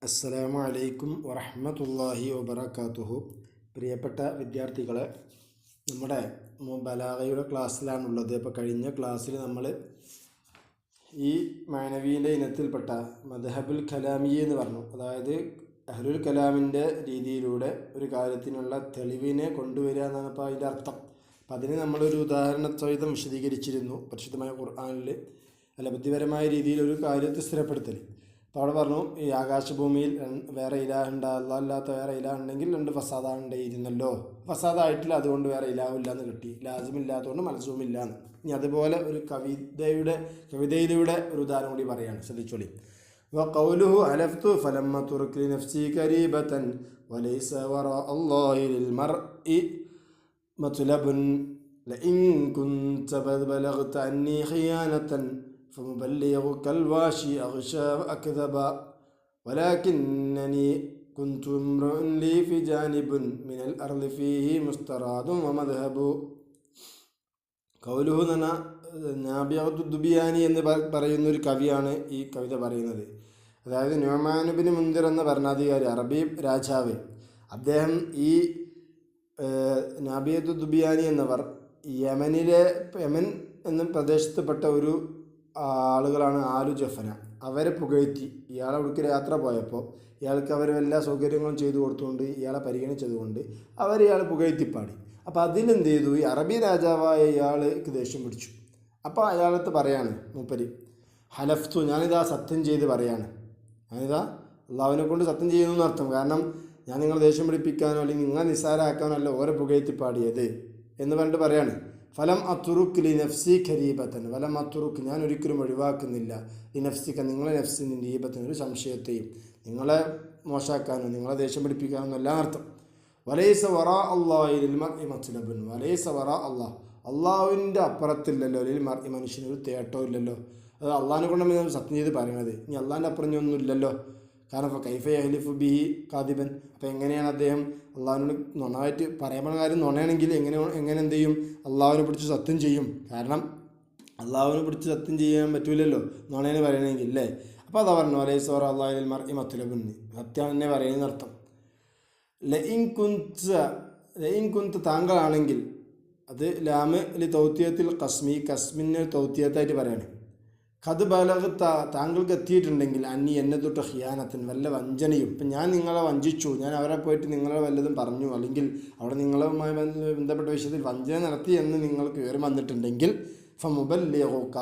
അസ്സലാമു അലൈക്കും വറഹ്മത്തുള്ളാഹി വബറകാതുഹു. പ്രിയപ്പെട്ട വിദ്യാർത്ഥികളെ, നമ്മുടെ ബലാഗയുടെ ക്ലാസ്സിലാണുള്ളത്. ഇപ്പോൾ കഴിഞ്ഞ ക്ലാസ്സിൽ നമ്മൾ ഈ മാനവീൻ്റെ ഇനത്തിൽപ്പെട്ട മദ്ഹബുൽ കലാമി എന്ന് പറഞ്ഞു. അതായത് അഹ്ലുൽ കലാമിൻ്റെ രീതിയിലൂടെ ഒരു കാര്യത്തിനുള്ള തെളിവിനെ കൊണ്ടുവരിക എന്നാണ് ഇപ്പോൾ അതിൻ്റെ അർത്ഥം. അപ്പം അതിന് നമ്മളൊരു ഉദാഹരണസഹിതം വിശദീകരിച്ചിരുന്നു. പരിശുദ്ധമായ ഖുർആനിൽ ബുദ്ധിപരമായ രീതിയിൽ ഒരു കാര്യത്തെ സ്ഥിരപ്പെടുത്തൽ. അപ്പോൾ അവിടെ പറഞ്ഞു, ഈ ആകാശഭൂമിയിൽ വേറെ ഇലാഹുണ്ട്, അല്ലാത്ത വേറെ ഇലാഹ് ഉണ്ടെങ്കിൽ രണ്ട് ഫസാദാണ്ടായിരുന്നല്ലോ. ഫസാദായിട്ടില്ല, അതുകൊണ്ട് വേറെ ഇലാഹില്ല എന്ന് കിട്ടി. ലാസിമില്ലാത്തതുകൊണ്ട് മൽസൂമില്ല എന്ന്. ഇനി അതുപോലെ ഒരു കവിതയിലൂടെ ഒരു ഉദാഹരണം കൂടി പറയാണ്, ശ്രദ്ധിച്ചോളി. وقوله ألفت فلما ترك لنفسي كريبة وليس وراء الله للمرء مطلب لئن كنت بلغت عني خيانة فمبلغك الواشي أغشى وأكذبا ولكنني كنت امرؤ لي في جانب من الأرض فيه مستراد ومذهب. قوله നാബിയത്തു ദുബിയാനി എന്ന് പറയുന്നൊരു കവിയാണ് ഈ കവിത പറയുന്നത്. അതായത് നുഅ്മാൻ ഇബ്നു മുൻദിർ എന്ന ഭരണാധികാരി, അറബി രാജാവ്, അദ്ദേഹം ഈ നാബിയത്തു ദുബിയാനി എന്നവർ യമൻ എന്ന പ്രദേശത്തുപെട്ട ഒരു ആളുകളാണ് ആലു ജഫന. അവരെ പുകഴ്ത്തി. ഇയാളെ അവിടേക്ക് യാത്ര പോയപ്പോൾ ഇയാൾക്ക് അവർ എല്ലാ സൗകര്യങ്ങളും ചെയ്തു കൊടുത്തുകൊണ്ട് ഇയാളെ പരിഗണിച്ചതുകൊണ്ട് ഇയാൾ പുകഴ്ത്തിപ്പാടി. അപ്പോൾ അതിലെന്ത് ചെയ്തു, ഈ അറബി രാജാവായ ഇയാൾക്ക് ദേഷ്യം പിടിച്ചു. അപ്പോൾ അയാളത്ത് പറയാണ് മൂപ്പര്, ഹലഫ്തു, ഞാനിതാ സത്യം ചെയ്ത് പറയാണ്, ഞാനിതാ അള്ളാഹുവിനെ കൊണ്ട് സത്യം ചെയ്യുന്നു എന്നർത്ഥം. കാരണം ഞാൻ നിങ്ങളെ ദേഷ്യം പിടിപ്പിക്കാനോ അല്ലെങ്കിൽ നിങ്ങളെ നിസ്സാരമാക്കാനോ അല്ല ഓരോ പുകഴ്ത്തി പാടിയത് എന്ന് പറഞ്ഞിട്ട് പറയാണ്. ഫലം അത്തുറുക്ക് ലി നഫ്സി ഖരീബത്തൻ, ഫലം അത്തുറുക്ക്, ഞാൻ ഒരിക്കലും ഒഴിവാക്കുന്നില്ല, ലി നഫ്സിക്ക, നിങ്ങളെ നഫ്സിന് നീബത്തിന് ഒരു സംശയത്തെയും നിങ്ങളെ മോശമാക്കാനോ നിങ്ങളെ ദേഷ്യം പിടിപ്പിക്കാനോ എല്ലാം അർത്ഥം. വലൈസ വറാ അല്ലാഹി ലിൽ മർഇ മത്ലബുൻ, വലൈസ വറാ അല്ലാഹ്, അള്ളാഹുവിൻ്റെ അപ്പുറത്തില്ലല്ലോ ലിൽ മർഇ, മനുഷ്യന് ഒരു തേട്ടവും ഇല്ലല്ലോ. അത് അള്ളാഹിനെ കൊണ്ടാണ് നമ്മൾ സത്യം ചെയ്ത് പറയണത്. ഇനി അള്ളാഹിൻ്റെ അപ്പുറം ഒന്നും ഇല്ലല്ലോ. കാരണം ഇപ്പോൾ കൈഫ യഹ്ലിഫു ബിഹി കാദിബൻ, അപ്പോൾ എങ്ങനെയാണ് അദ്ദേഹം അള്ളാഹുവിനോട് നന്നായിട്ട് പറയുന്ന കാര്യം നുണയാണെങ്കിൽ എങ്ങനെ എന്ത് ചെയ്യും, അള്ളാഹുവിനെ പിടിച്ച് സത്യം ചെയ്യും. കാരണം അള്ളാഹുവിനെ പിടിച്ച് സത്യം ചെയ്യാൻ പറ്റൂലല്ലോ നുണയെന്ന് പറയണമെങ്കിൽ, അല്ലേ. അപ്പോൾ അതാ പറഞ്ഞു, വലൈസ വറാ അല്ലാഹി ലിൽ മർഇ മത്ലബുൻ, സത്യം തന്നെ പറയുന്നർത്ഥം. ലഇൻ കുന്ത, താങ്കളാണെങ്കിൽ, അത് ലാമ് ലി തൗത്തിയത്തിൽ കസ്മിന് തൗത്തിയത്തായിട്ട് പറയാണ്. ഖദ് ബലഗ്, താങ്കൾക്ക് എത്തിയിട്ടുണ്ടെങ്കിൽ, അന്നി എന്നെ തൊട്ട് ഖിയാനത്തിന്, വല്ല വഞ്ചനയും. ഇപ്പം ഞാൻ നിങ്ങളെ വഞ്ചിച്ചു, ഞാൻ അവരെ പോയിട്ട് നിങ്ങളെ വല്ലതും പറഞ്ഞു, അല്ലെങ്കിൽ അവിടെ നിങ്ങളുമായി ബന്ധപ്പെട്ട വിഷയത്തിൽ വഞ്ചന നടത്തി എന്ന് നിങ്ങൾക്ക് വിവരം വന്നിട്ടുണ്ടെങ്കിൽ, ഫമുബല്ലിഗുക,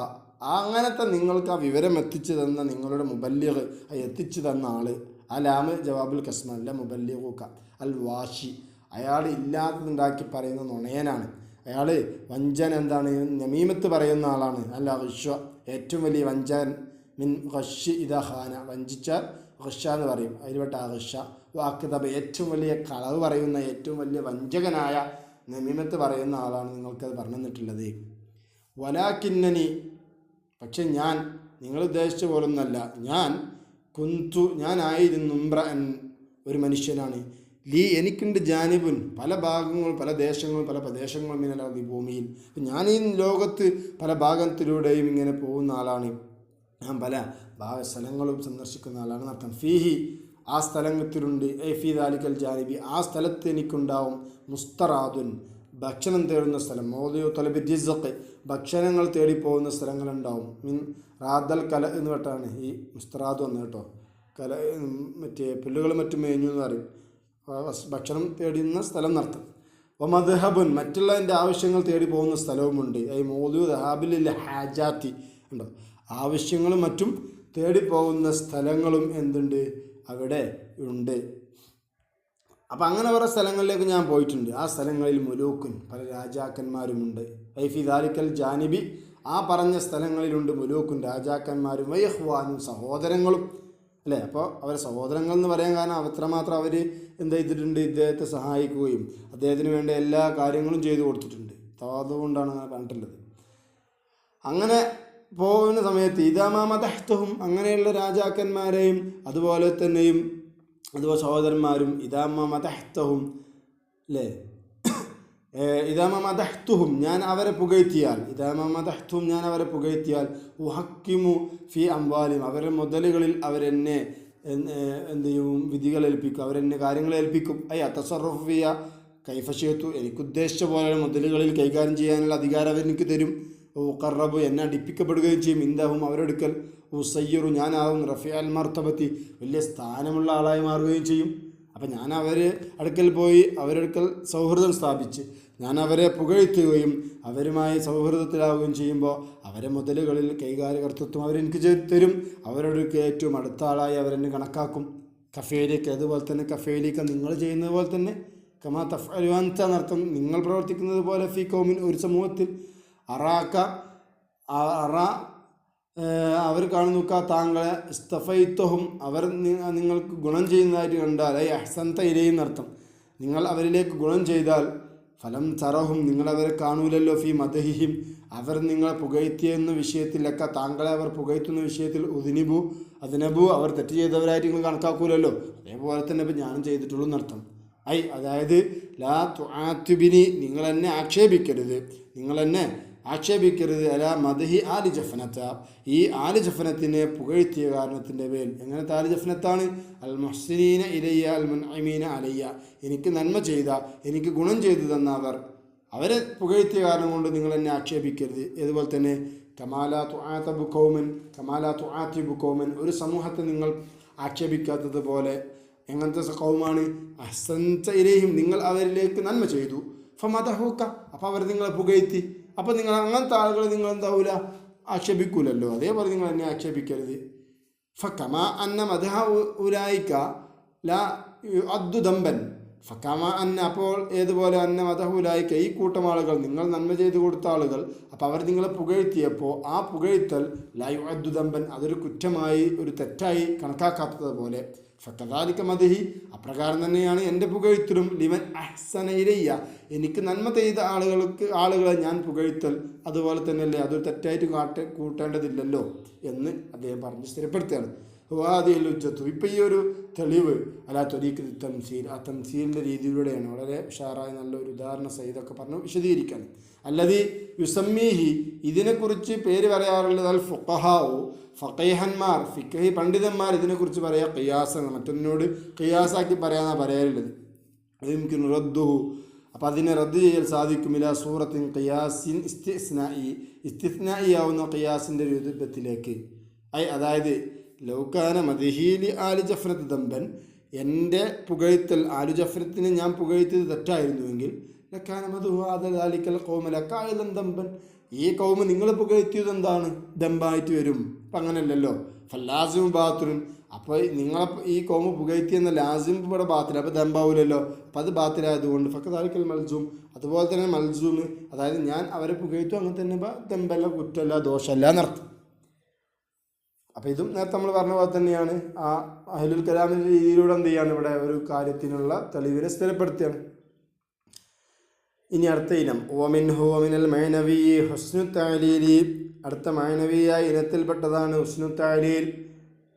അങ്ങനത്തെ നിങ്ങൾക്ക് ആ വിവരം എത്തിച്ചു തന്ന നിങ്ങളുടെ മുബല്ലിഗ്, എത്തിച്ചു തന്ന ആള്, ആ ലാമ് ജവാബുൽ കസ്മല്ല, മുബല്ലിഗുക അൽ വാഷി, അയാൾ ഇല്ലാത്തതുണ്ടാക്കി പറയുന്ന നുണയനാണ്. അയാൾ വഞ്ചന എന്താണ്, നമീമത്ത് പറയുന്ന ആളാണ്. അല്ല ഖുശ്വ, ഏറ്റവും വലിയ വഞ്ചൻ, മിൻ ഖശ്ശി ഇദാ ഖാന, വഞ്ചിച്ചാൽ ഖശ്ശ എന്ന് പറയും, അതിൽപ്പെട്ട ഖശ്ശ. വാക്തബ, ഏറ്റവും വലിയ കളവ് പറയുന്ന, ഏറ്റവും വലിയ വഞ്ചകനായ നമീമത്ത് പറയുന്ന ആളാണ് നിങ്ങൾക്കത് പറഞ്ഞു തന്നിട്ടുള്ളത്. വലാകിന്നനി, പക്ഷെ ഞാൻ, നിങ്ങൾ ഉദ്ദേശിച്ച പോലൊന്നല്ല, ഞാനായിരുന്നു ഇംറഅൻ, ഒരു മനുഷ്യനാണ്, ലീ, എനിക്കുണ്ട് ജാനിബുൻ, പല ഭാഗങ്ങളും പല ദേശങ്ങളും പല പ്രദേശങ്ങളും ഇങ്ങനെ ഈ ഭൂമിയിൽ. ഞാൻ ഈ ലോകത്ത് പല ഭാഗത്തിലൂടെയും ഇങ്ങനെ പോകുന്ന ആളാണ്. ഞാൻ പല സ്ഥലങ്ങളും സന്ദർശിക്കുന്ന ആളാണ് അർത്ഥം. ഫീഹി, ആ സ്ഥലത്തിലുണ്ട്, ഫീ ദാലിക്കൽ ജാനിബി, ആ സ്ഥലത്ത് എനിക്കുണ്ടാവും, മുസ്തറാദുൻ, ഭക്ഷണം തേടുന്ന സ്ഥലം, മോദിയോ തലബി റിസ്ഖ്, ഭക്ഷണങ്ങൾ തേടിപ്പോകുന്ന സ്ഥലങ്ങളുണ്ടാവും. മിൻ റാദൽ കല എന്ന് പെട്ടാണ് ഈ മുസ്തറാദ് വന്നത് കേട്ടോ. കല മറ്റേ പുല്ലുകൾ മറ്റും മേഞ്ഞു എന്ന് പറയും, ഭക്ഷണം തേടുന്ന സ്ഥലം നടത്തും. മദ്ഹബുൻ, മറ്റുള്ള എൻ്റെ ആവശ്യങ്ങൾ തേടി പോകുന്ന സ്ഥലവുമുണ്ട്. ഈ മോദു ദഹാബിൽ ഹാജാത്തി ഉണ്ടോ, ആവശ്യങ്ങളും മറ്റും തേടിപ്പോകുന്ന സ്ഥലങ്ങളും എന്തുണ്ട്, അവിടെ ഉണ്ട്. അപ്പം അങ്ങനെ കുറേ സ്ഥലങ്ങളിലേക്ക് ഞാൻ പോയിട്ടുണ്ട്. ആ സ്ഥലങ്ങളിൽ മുലൂക്കുൻ, പല രാജാക്കന്മാരുമുണ്ട്. ഫി ദാലിക്കൽ ജാനിബി, ആ പറഞ്ഞ സ്ഥലങ്ങളിലുണ്ട് മുലൂക്കുൻ, രാജാക്കന്മാരും, വയഹ്വാനും, സഹോദരങ്ങളും, അല്ലേ. അപ്പോൾ അവർ സഹോദരങ്ങൾ എന്ന് പറയാൻ കാരണം അത്രമാത്രം അവർ എന്ത് ചെയ്തിട്ടുണ്ട്, ഇദ്ദേഹത്തെ സഹായിക്കുകയും അദ്ദേഹത്തിന് വേണ്ട എല്ലാ കാര്യങ്ങളും ചെയ്തു കൊടുത്തിട്ടുണ്ട്. അതുകൊണ്ടാണ് അങ്ങനെ പറഞ്ഞിട്ടുള്ളത്. അങ്ങനെ പോകുന്ന സമയത്ത് ഇദാമദഹ്തുഹും, അങ്ങനെയുള്ള രാജാക്കന്മാരെയും അതുപോലെ തന്നെയും സഹോദരന്മാരും, ഇദാമദഹ്തുഹും, അല്ലേ, ഇദാമദഹ്തുഹും, ഞാൻ അവരെ പുകഴ്ത്തിയാൽ, ഉഹക്കിമു ഫി അംവാലിം, അവരുടെ മുതലുകളിൽ അവരെന്നെ എന്ത് ചെയ്യും, വിധികൾ ഏൽപ്പിക്കും, അവരെന്നെ കാര്യങ്ങൾ ഏൽപ്പിക്കും. അത്തസറുഫിയ കൈഫഷിയത്തു, എനിക്ക് ഉദ്ദേശിച്ച പോലെ മുതലുകളിൽ കൈകാര്യം ചെയ്യാനുള്ള അധികാരം അവരെനിക്ക് തരും. ഉഖറബ്, എന്നെ അടുപ്പിക്കപ്പെടുകയും ചെയ്യും. ഇന്ദഹും, അവരെടുക്കൽ. ഉസയ്യറു, ഞാനാവും. റഫി അൽ മർത്തബത്തി, വലിയ സ്ഥാനമുള്ള ആളായി മാറുകയും ചെയ്യും. അപ്പം ഞാൻ അടുക്കൽ പോയി അവരടുക്കൽ സൗഹൃദം സ്ഥാപിച്ച് ഞാൻ അവരെ പുകഴ്ത്തുകയും അവരുമായി സൗഹൃദത്തിലാവുകയും ചെയ്യുമ്പോൾ അവരെ മുതലുകളിൽ കൈകാര്യകർത്തൃത്വം അവരെനിക്ക് തരും. അവരോടൊക്കെ ഏറ്റവും അടുത്ത ആളായി അവരെന്നെ കണക്കാക്കും. കഫേലേക്ക്, അതുപോലെ തന്നെ കഫേലേക്ക് നിങ്ങൾ ചെയ്യുന്നത് പോലെ തന്നെ, കമാ തഫ്അലുഅൻത എന്നർത്ഥം, നിങ്ങൾ പ്രവർത്തിക്കുന്നത് പോലെ, ഫി കൗമിൻ, ഒരു സമൂഹത്തിൽ, അറാക്ക അവർ കാണുന്നു താങ്കളെ, ഇസ്തഫൈത്തഹും, അവർ നിങ്ങൾക്ക് ഗുണം ചെയ്യുന്നതായിട്ട് കണ്ടാൽ, അഹ്സൻത ഇലയും എന്നർത്ഥം, നിങ്ങൾ അവരിലേക്ക് ഗുണം ചെയ്താൽ, ഫലം തറഹും, നിങ്ങളവരെ കാണൂലല്ലോ, ഫി മദഹിഹിം, അവർ നിങ്ങളെ പുകഴ്ത്തിയെന്ന വിഷയത്തിലൊക്കെ താങ്കളെ അവർ പുകഴ്ത്തുന്ന വിഷയത്തിൽ, അതിനബു, അവർ തെറ്റ് ചെയ്തവരായിട്ട് നിങ്ങൾ കണക്കാക്കൂലല്ലോ. അതേപോലെ തന്നെ ഇപ്പം ഞാനും ചെയ്തിട്ടുള്ളൂ എന്നർത്ഥം. അതായത് ലാ തുആത്തിബിനി, നിങ്ങളെന്നെ ആക്ഷേപിക്കരുത് അല മദ്ഹി ആലി ജഫനത്ത, ഈ ആലി ജഫനത്തിനെ പുകഴ്ത്തിയ കാരണത്തിൻ്റെ മേൽ. എങ്ങനത്തെ ആലി ജഫനത്താണ്? അൽ മുഹ്സിനീന ഇലയ്യ അൽ മുൻഇമീന അലയ്യ, എനിക്ക് നന്മ ചെയ്ത, എനിക്ക് ഗുണം ചെയ്തു തന്ന അവരെ പുകഴ്ത്തിയ കാരണം കൊണ്ട് നിങ്ങൾ എന്നെ ആക്ഷേപിക്കരുത്. അതുപോലെ തന്നെ കമാലാ തുആതിബു കൗമൻ, ഒരു സമൂഹത്തെ നിങ്ങൾ ആക്ഷേപിക്കാത്തത് പോലെ. എങ്ങനത്തെ കൗമാണ്? അഹ്സൻത ഇലൈഹിം, നിങ്ങൾ അവരിലേക്ക് നന്മ ചെയ്തു. ഫമദഹൂക, അപ്പോൾ അവർ നിങ്ങളെ പുകഴ്ത്തി. അപ്പോൾ നിങ്ങൾ അങ്ങനത്തെ ആളുകൾ നിങ്ങൾ എന്താവൂല, ആക്ഷേപിക്കൂലല്ലോ. അതേപോലെ നിങ്ങൾ എന്നെ ആക്ഷേപിക്കരുത്. ഫക്കമാ അന്ന മദ്ഹ ഉലൈക ലാ യുഅദ്ദു ദംബൻ, ഫക്കമാ അന്ന, അപ്പോൾ ഏതുപോലെ, അന്ന മദ്ഹ ഉലൈക, ഈ കൂട്ടം ആളുകൾ, നിങ്ങൾ നന്മ ചെയ്തു കൊടുത്ത ആളുകൾ, അപ്പോൾ അവർ നിങ്ങളെ പുകഴ്ത്തിയപ്പോൾ ആ പുകഴ്ത്തൽ ലാ യുഅദ്ദു ദംബൻ, അതൊരു കുറ്റമായി, ഒരു തെറ്റായി കണക്കാക്കാത്തത് പോലെ. ഫക്കദാലിക മദ്ഹി, അപ്രകാരം തന്നെയാണ് എൻ്റെ പുകഴ്ത്തലും. ലിമൻ അഹ്സന ഇലയ്യ, എനിക്ക് നന്മ ചെയ്ത ആളുകളെ ഞാൻ പുകഴ്ത്തൽ അതുപോലെ തന്നെയല്ലേ, അതൊരു തെറ്റായിട്ട് കൂട്ടേണ്ടതില്ലല്ലോ എന്ന് അദ്ദേഹം പറഞ്ഞ് സ്ഥിരപ്പെടുത്തുകയാണ്. വാദിലുജ്ജത്തു, ഇപ്പം ഈ ഒരു തെളിവ് അലാ ത്വരീഖ് തംസീൽ, ആ തംസീലിൻ്റെ രീതിയിലൂടെയാണ് വളരെ ഉഷാറായ നല്ലൊരു ഉദാഹരണ സഹിതമൊക്കെ പറഞ്ഞ് വിശദീകരിക്കാൻ. അല്ലതി യുസമ്മീഹി, ഇതിനെക്കുറിച്ച് പേര് പറയാറുള്ളത് അൽ ഫുഖഹാഉ, ഫഖീഹന്മാർ, ഫിഖഹി പണ്ഡിതന്മാർ ഇതിനെക്കുറിച്ച് പറയാ ഖിയാസ്, മറ്റൊന്നിനോട് ഖിയാസാക്കി പറയാനാണ് പറയാറുള്ളത്. യുംകിനു റദ്ദുഹു, അപ്പം അതിനെ റദ്ദ് ചെയ്യൽ സാധിക്കും. ഇലാ സൂറത്തിൻ ഖിയാസിൻ ഇസ്തിസ്നായി ആവുന്ന ഖിയാസിൻ്റെ രൂപത്തിലേക്ക്. അതായത് ലൗകാന മദ്ഹീലി ആലി ജഫ്രത്ത് ദംബൻ, എൻ്റെ പുകഴ്ത്തൽ ആലു ജഫ്രത്തിന് ഞാൻ പുകഴ്ത്തിയത് തെറ്റായിരുന്നുവെങ്കിൽ, ലക്കാന മദ്ഹു ആദാലിക്കൽ ഖൗമ ലക്കായിലൻ ദംബൻ, ഈ കൗമ് നിങ്ങൾ പുകഴ്ത്തിയത് എന്താണ്, ദമ്പായിട്ട് വരും. അപ്പം അങ്ങനെയല്ലല്ലോ. ഫല്ലാസിം ബാത്തുലും, അപ്പോൾ നിങ്ങളെ ഈ കൗമ് പുകഴ്ത്തിയെന്ന ലാസിം ഇവിടെ ബാത്തിൽ, അപ്പോൾ ദമ്പാവൂലല്ലോ. അപ്പോൾ അത് ബാത്തിലായതുകൊണ്ട് ഫക്കദാലിക്കൽ മൽസൂം, അതുപോലെ തന്നെ മൽസൂം, അതായത് ഞാൻ അവരെ പുകഴ്ത്തും, അങ്ങനെ തന്നെ ദമ്പല്ല, കുറ്റമല്ല, ദോഷമല്ല എന്നർത്ഥം. അപ്പോൾ ഇതും നേരത്തെ നമ്മൾ പറഞ്ഞ പോലെ തന്നെയാണ്. ആ അഹ്ലുൽ കലാമിൻ്റെ രീതിയിലൂടെ എന്ത് ചെയ്യാണ്, ഇവിടെ ഒരു കാര്യത്തിനുള്ള തെളിവിനെ സ്ഥിരപ്പെടുത്തുകയാണ്. ഇനി അടുത്ത ഇനം ഓമിൻഹുമിനൽ മൈനവി ഹുസ്നു തഅലീലി, അടുത്ത മൈനവിയായ ഇനത്തിൽപ്പെട്ടതാണ് ഹുസ്നു തഅലീൽ.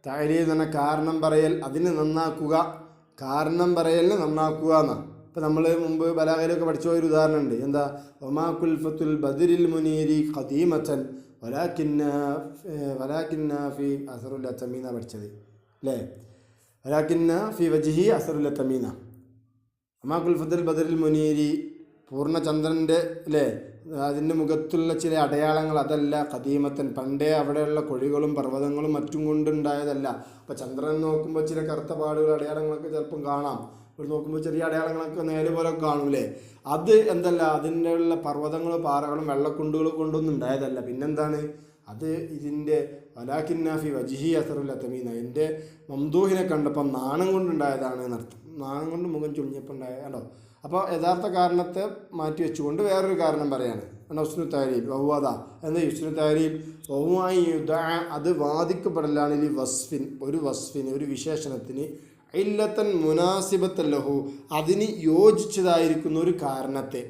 തഅലീൽ എന്ന് പറഞ്ഞാൽ കാരണം പറയൽ, അതിന് നന്നാക്കുക, കാരണം പറയലിന് നന്നാക്കുക എന്നാണ്. ഇപ്പോൾ നമ്മൾ മുമ്പ് ബലാഗയിലൊക്കെ പഠിച്ച ഒരു ഉദാഹരണമുണ്ട്. എന്താ? ഒമാ കുൽഫത്തുൽ ബദരിൽ മുനീരി ഖദീമത്തൻ വലാകിന്ന ഫി അസറുൽ തമീന പഠിച്ചത് അല്ലേ? വലാകിന്ന ഫി വജ്ഹി അസറുൽ തമീന. ഒമാ കുൽഫത്തുൽ ബദരിൽ മുനീരി, പൂർണ്ണചന്ദ്രൻ്റെ അല്ലേ, അതിൻ്റെ മുഖത്തുള്ള ചില അടയാളങ്ങൾ, അതല്ല ഖദീമത്തൻ, പണ്ടേ അവിടെയുള്ള കൊഴികളും പർവ്വതങ്ങളും മറ്റും കൊണ്ടുണ്ടായതല്ല. അപ്പോൾ ചന്ദ്രൻ നോക്കുമ്പോൾ ചില കറുത്ത പാടുകൾ, അടയാളങ്ങളൊക്കെ ചിലപ്പം കാണാം. ഇവിടെ നോക്കുമ്പോൾ ചെറിയ അടയാളങ്ങളൊക്കെ നേരെ പോലെ കാണൂലേ, അത് എന്തല്ല, അതിൻ്റെ ഉള്ള പർവ്വതങ്ങളും പാറകളും വെള്ളക്കുണ്ടുകളും കൊണ്ടൊന്നും ഉണ്ടായതല്ല. പിന്നെന്താണ് അത്? ഇതിൻ്റെ വലാകിന്നാഫി വജിഹി അസറുൽ തമീന, എൻ്റെ മംദൂഹിനെ കണ്ടപ്പം നാണം കൊണ്ടുണ്ടായതാണ് എന്നർത്ഥം. നാണം കൊണ്ട് മുഖം ചുളിഞ്ഞപ്പോൾ ഉണ്ടായതോ. അപ്പോൾ യഥാർത്ഥ കാരണത്തെ മാറ്റി വെച്ചുകൊണ്ട് വേറൊരു കാരണം പറയാണ്. ഹുസ്നു തഅലീൽ വഹുവദ എന്ന ഹുസ്നു തഅലീൽ വഹുവായി യുദഅ, അത് വാദിക്കപ്പെടലാണ് ലി വസ്ഫിൻ, ഒരു വസ്ഫിന്, ഒരു വിശേഷണത്തിന്, ഇല്ലത്തൻ മുനാസിബത്തൻ ലഹു, അതിന് യോജിച്ചതായിരിക്കുന്ന ഒരു കാരണത്തെ.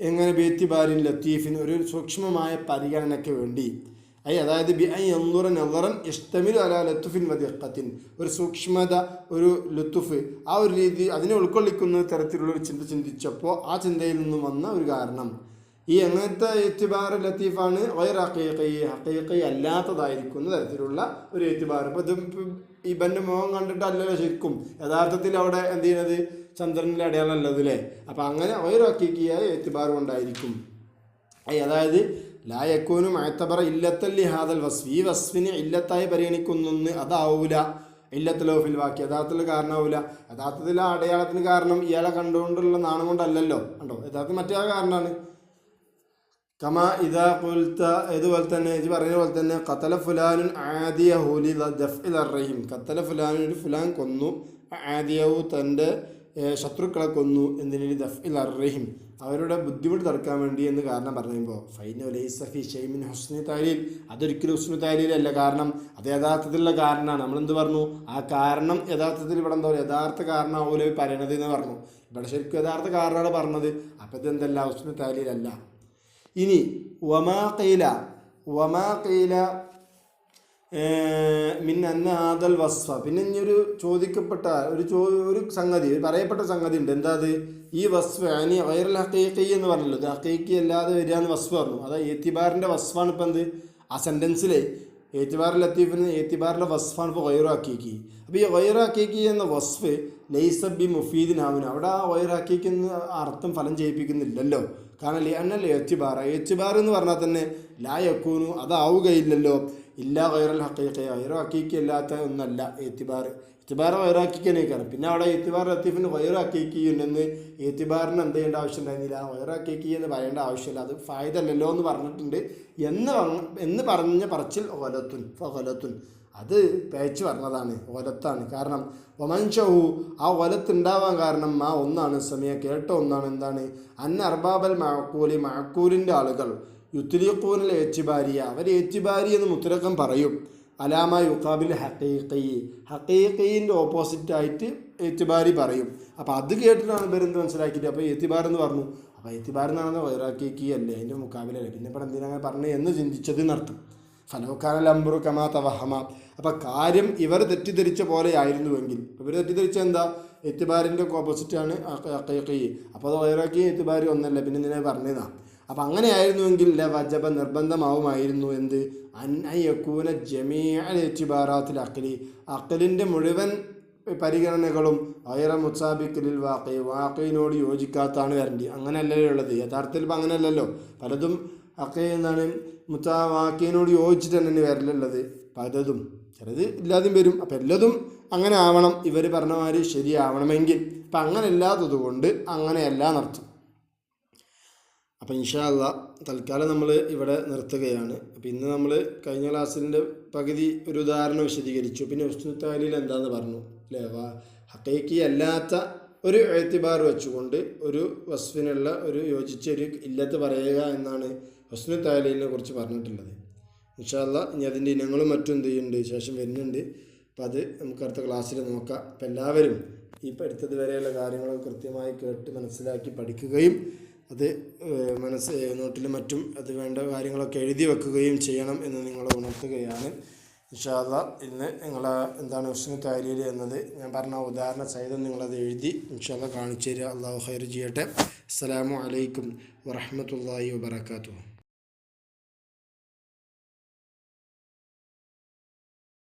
എങ്ങനെ? ബേത്തിബാരിൻ ലത്തീഫിൻ, ഒരു സൂക്ഷ്മമായ പരിഗണനയ്ക്ക് വേണ്ടി. അതായത് ബി ഐ എന്നുറ നവറൻ ഇഷ്ടമിൽ അല ലത്തുഫിൻ വദിഖത്തിൻ, ഒരു സൂക്ഷ്മത, ഒരു ലുത്തുഫ്, ആ ഒരു രീതി, അതിനെ ഉൾക്കൊള്ളിക്കുന്ന തരത്തിലുള്ളൊരു ചിന്ത ചിന്തിച്ചപ്പോൾ ആ ചിന്തയിൽ നിന്നും വന്ന ഒരു കാരണം. ഈ എങ്ങനത്തെ എത്തിബാർ ലത്തീഫാണ്? ഗൈർ ഹഖീഖി, ഹഖീഖി അല്ലാത്തതായിരിക്കുന്ന തരത്തിലുള്ള ഒരു എത്തിബാർ. ഇപ്പോൾ ഇത് ഇവൻ്റെ മുഖം കണ്ടിട്ടല്ലല്ലോ ശരിക്കും യഥാർത്ഥത്തിൽ അവിടെ എന്ത് ചെയ്യുന്നത് ചന്ദ്രനിലെ അടയാളമല്ലത് അല്ലേ. അപ്പം അങ്ങനെ ഗൈറു ഹഖീഖിയായ എത്തിബാർ കൊണ്ടായിരിക്കും. അതായത് ലാ യക്കൂനു മഅ്തബറ ഇല്ലത്തല്ലി ഹാദൽ വസ്ഫ്, ഈ വസ്ഫിനെ ഇല്ലത്തായി പരിഗണിക്കുന്നൊന്ന് അതാവൂല. ഇല്ലത്തലോ ഫിൽ വാക്കി, യഥാർത്ഥത്തിൽ കാരണമാവില്ല. യഥാർത്ഥത്തിൽ ആ അടയാളത്തിന് കാരണം ഇയാളെ കണ്ടുകൊണ്ടുള്ള നാണം കൊണ്ടല്ലല്ലോ, കണ്ടോ, യഥാർത്ഥത്തിൽ മറ്റേ കാരണമാണ്. കമ ഇദാ ഖുൽത, ഇതുപോലെ തന്നെ ഇത് പറയുന്ന പോലെ തന്നെ ഖതല ഫുലാനുൻ ആദിയഹു ലി ദഫ്ഇ ദർറഹിം, ഖതല ഫുലാനുൻ, ഒരു ഫുലാൻ കൊന്നു, ആദിയഹു തൻ്റെ ശത്രുക്കളെ കൊന്നു, എന്തിനു ദഫ്ഇ ദർറഹിം അവരുടെ ബുദ്ധിമുട്ട് തടുക്കാൻ വേണ്ടി എന്ന് കാരണം പറയുമ്പോൾ ഫൈനു ലൈസ ഫീ ശൈഇൻ മിൻ ഹുസ്നി തഅലീൽ, അതൊരിക്കലും ഹുസ്നു തഅലീലല്ല. കാരണം അത് യഥാർത്ഥത്തിലുള്ള കാരണമാണ്. നമ്മളെന്ത് പറഞ്ഞു, ആ കാരണം യഥാർത്ഥത്തിൽ ഇവിടെ എന്താ പറയുക, യഥാർത്ഥ കാരണമാവൂല പറയണത് എന്ന് പറഞ്ഞു. ഇവിടെ ശരിക്കും യഥാർത്ഥ കാരണമാണ് പറഞ്ഞത്. അപ്പം ഇതെന്തല്ല, ഹുസ്നു തഅലീലല്ല. ഇനി വമാ ഖീല മിൻ അന്ന ഹാദൽ വസ്ഫ, പിന്നെ ഇനിയൊരു ചോദിക്കപ്പെട്ട ഒരു സംഗതി, പറയപ്പെട്ട സംഗതി ഉണ്ട്. എന്താ അത്, ഈ വസ്ഫ് അനി ഗൈറുൽ ഹഖീഖി എന്ന് പറഞ്ഞല്ലോ, ഇത് ഹഖീഖി അല്ലാതെ വരിക എന്ന് വസ്ഫ് പറഞ്ഞു. അതായത് ഏത്തിബാറിൻ്റെ വസ്ഫാണ് ഇപ്പം എന്ത്, ആ സെൻറ്റൻസിലെ ഏത്തിബാർ ലത്തീഫിന് ഏത്തിബാറിൻ്റെ വസ്ഫാണ് ഇപ്പോൾ ഗൈറു ഹഖീഖി. അപ്പോൾ ഈ ഗൈറു ഹഖീഖി എന്ന വസ്ഫ് ലൈസ ബി മുഫീദിനാവുന, അവിടെ ആ ഗൈറു ഹഖീഖി എന്ന് അർത്ഥം ഫലം ചെയ്യിപ്പിക്കുന്നില്ലല്ലോ. കാരണം അന്നല്ല ഏത്തിബാർ എന്ന് പറഞ്ഞാൽ തന്നെ ലാ യക്കൂനു അതാവുകയില്ലല്ലോ ഇല്ല ഗൈറുൽ ഹഖീഖി, ഗൈറു ഹഖീഖി അല്ലാത്ത ഒന്നല്ല ഏത്തിബാർ. ഏത്തിബാർ ഗൈറു ഹഖീഖി തന്നെയാണ്. പിന്നെ അവിടെ ഏത്തിബാർ ലത്തീഫിന് ഗൈറു ഹഖീഖി ഉണ്ടെന്ന് ഏത്തിബാറിന് എന്ത് ചെയ്യേണ്ട ആവശ്യം ഉണ്ടായിരുന്നില്ല, ഗൈറു ഹഖീഖി എന്ന് പറയേണ്ട ആവശ്യമില്ല, അത് ഫായിദല്ലല്ലോ എന്ന് പറഞ്ഞിട്ടുണ്ട് എന്ന് പറഞ്ഞ പറച്ചിൽ ഗലത്തുൻ, അത് പേച്ച് പറഞ്ഞതാണ്, ഒലത്താണ്. കാരണം ഒമൻഷഹു, ആ ഒലത്തുണ്ടാവാൻ കാരണം ആ ഒന്നാണ്, സമയ കേട്ട ഒന്നാണ്. എന്താണ്, അന്ന അർബാബൽ മഅഖൂലി, മഅഖൂലിൻ്റെ ആളുകൾ യുത്ലിഖൂനൽ ഏച്ചിബാരിയ, അവർ ഏച്ചിബാരി എന്ന് മുത്തലക്കം പറയും. അലാമ യുഖാബിൽ ഹഖീഖീൻ്റെ ഓപ്പോസിറ്റായിട്ട് ഏത്തിബാരി പറയും. അപ്പോൾ അത് കേട്ടിട്ടാണ് ഇവരെന്ത് മനസ്സിലാക്കിയിട്ട് അപ്പോൾ ഏത്തിബാർ എന്ന് പറഞ്ഞു. അപ്പോൾ ഏത്തിബാർ എന്നാണെന്ന് ഗൈറു ഹഖീഖി അല്ലേ, അതിൻ്റെ മുക്കാബിലല്ലേ, പിന്നെ ഇപ്പോൾ എന്തിനാണ് പറഞ്ഞത് എന്ന് ചിന്തിച്ചത് എന്നർത്ഥം. ഫലൗകാനൽ അംറു കമാ തവഹമ, അപ്പോൾ കാര്യം ഇവർ തെറ്റിദ്ധരിച്ച പോലെ ആയിരുന്നുവെങ്കിൽ, ഇവർ തെറ്റിദ്ധരിച്ച എന്താ, ഏത്തിബാറിൻ്റെ ഓപ്പോസിറ്റാണ് ഹഖീഖി, അപ്പോൾ അത് ഗൈറു ഹഖീഖി ഏത്തിബാരി ഒന്നല്ല, പിന്നെ എന്തിനാണ് പറഞ്ഞതാണ്. അപ്പം അങ്ങനെ ആയിരുന്നുവെങ്കിൽ വജബ നിർബന്ധമാവുമായിരുന്നു എന്ത്, അൻയക്കൂന ജമീഅൽ ഇഅ്തിബാറാത്തിൽ അഖ്ലി, അഖ്ലിൻ്റെ മുഴുവൻ പരിഗണനകളും ഗൈറ മുസാബിഖിലിൽ വാഖിനോട് യോജിക്കാത്താണ് വരേണ്ടി. അങ്ങനെയല്ലല്ലോ ഉള്ളത് യഥാർത്ഥത്തിൽ. ഇപ്പം അങ്ങനെയല്ലല്ലോ, പലതും എന്താണ് വാഖിനോട് യോജിച്ചിട്ട് തന്നെ വരലുള്ളത്, പലതും ചിലത് ഇല്ലാതെയും വരും. അപ്പം എല്ലാതും അങ്ങനെ ആവണം, ഇവർ പറഞ്ഞ മാതിരി ശരിയാവണമെങ്കിൽ. അപ്പം അങ്ങനെ അല്ലാത്തത് കൊണ്ട് അങ്ങനെയല്ല എന്നർത്ഥം. അപ്പം ഇൻഷാ അല്ലാഹ് തൽക്കാലം നമ്മൾ ഇവിടെ നിർത്തുകയാണ്. അപ്പം ഇന്ന് നമ്മൾ കഴിഞ്ഞ ക്ലാസ്സിൻ്റെ പകുതി ഒരു ഉദാഹരണം വിശദീകരിച്ചു. പിന്നെ ഹുസ്നു തഅലീൽ എന്താണെന്ന് പറഞ്ഞു അല്ലേ. ഹഖീഖി അല്ലാത്ത ഒരു എഅ്തിബാർ വെച്ചുകൊണ്ട് ഒരു വസ്ഫിനുള്ള ഒരു യോജിച്ച ഒരു ഇല്ലത്ത് പറയുക എന്നാണ് ഹുസ്നു തഅലീലിനെ കുറിച്ച് പറഞ്ഞിട്ടുള്ളത്. ഇൻഷാ അല്ലാഹ് ഇനി അതിൻ്റെ ഇനങ്ങളും മറ്റും എന്ത് ചെയ്യുന്നുണ്ട് ശേഷം വരുന്നുണ്ട്. അപ്പം അത് നമുക്ക് അടുത്ത ക്ലാസ്സിൽ നോക്കാം. അപ്പം എല്ലാവരും ഈ പഠിത്തത് വരെയുള്ള കാര്യങ്ങൾ കൃത്യമായി കേട്ട് മനസ്സിലാക്കി പഠിക്കുകയും അത് നോട്ടിലും മറ്റും അത് വേണ്ട കാര്യങ്ങളൊക്കെ എഴുതി വെക്കുകയും ചെയ്യണം എന്ന് നിങ്ങളെ ഉണർത്തുകയാണ്. ഇൻഷാ അല്ലാഹ് ഇന്ന് നിങ്ങളെ എന്താണ് ഹുസ്നു തഅലീൽ എന്നത് ഞാൻ പറഞ്ഞ ഉദാഹരണ സഹിതം നിങ്ങളത് എഴുതി ഇൻഷാ അല്ലാഹ് കാണിച്ചു തരിക. അല്ലാഹു ഖൈർ ചെയ്യട്ടെ. അസ്സലാമു അലൈക്കും വറഹ്മത്തുള്ളാഹി വബറകാതുഹു.